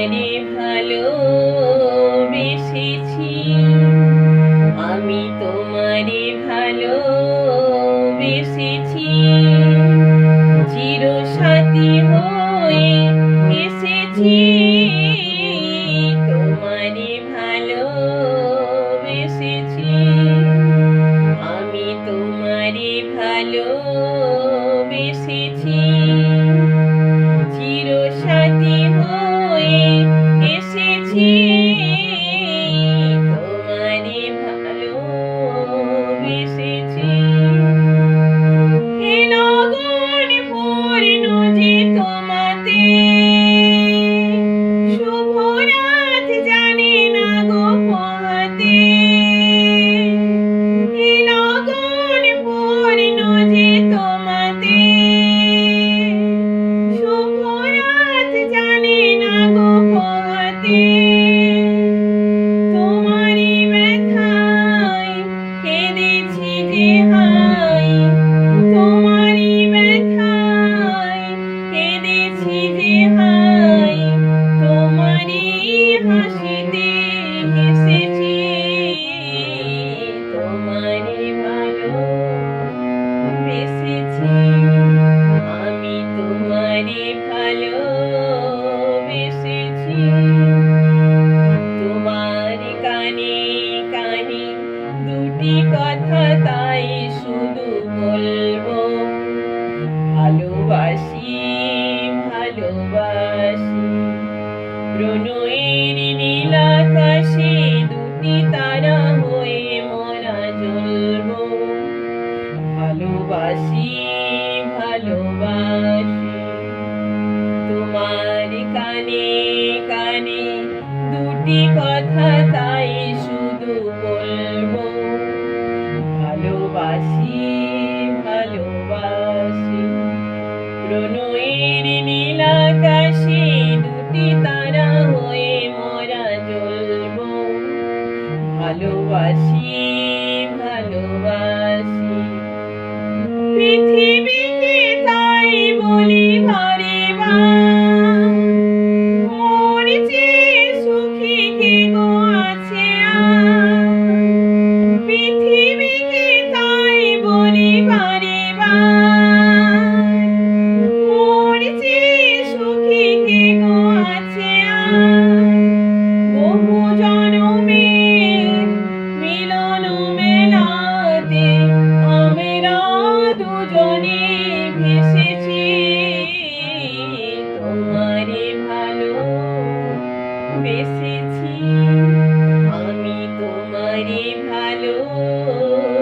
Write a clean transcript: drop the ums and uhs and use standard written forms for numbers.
তোমারে ভালোবেসেছি, আমি তোমারে ভালোবেসেছি, চিরসাথী হয়ে এসেছি, তোমারে ভালোবেসেছি, আমি তোমারে ভালোবেসেছি, চিরসাথী হয়ে এসেছি, তোমারে ভালোবেসেছি। এ লগন পূর্ণ যে তোমাতে, শুভ রাত জানে না গো পোহাতে। এ লগন পূর্ণ যে তোমাতে, শুভ রাত জানে না গো পোহাতে। তোমারই ব্যথায় কেঁদেছি যে হায়, তোমারই ব্যথায় কেঁদেছি যে হায়, তোমারই হাসিতে হেসেছি, তোমারে ভালোবেসেছি, আমি তোমারে ভালোবেসেছি। তোমার কানে কানে দুটি কথা তাই শুধু বলবো, ভালোবাসি ভালোবাসি। প্রণয়ের নীল আকাশে দুটি তারা হয়ে মোরা জ্বলবো, ভালোবাসি ভালোবাসি। তোমার কানে কানে দুটি কথা তাই শুধু বলবো, ভালোবাসি ভালোবাসি। প্রণয়ের নীল আকাশে দুটি তারা হয়ে মোরা জ্বলবো, ভালোবাসি ভালোবাসি। পৃথিবীকে তাই বলি বারে বার, মোর চেয়ে সুখী কে গো আছে আর। পৃথিবীকে তাই বলি বারে বার, মোর চেয়ে সুখী কে গো আছে আর। বহু জনমের মিলন মেলাতে আমরা দুজনে ভেসেছি, তোমারে ভালোবেসেছি, আমি তোমারে ভালোবেসেছি।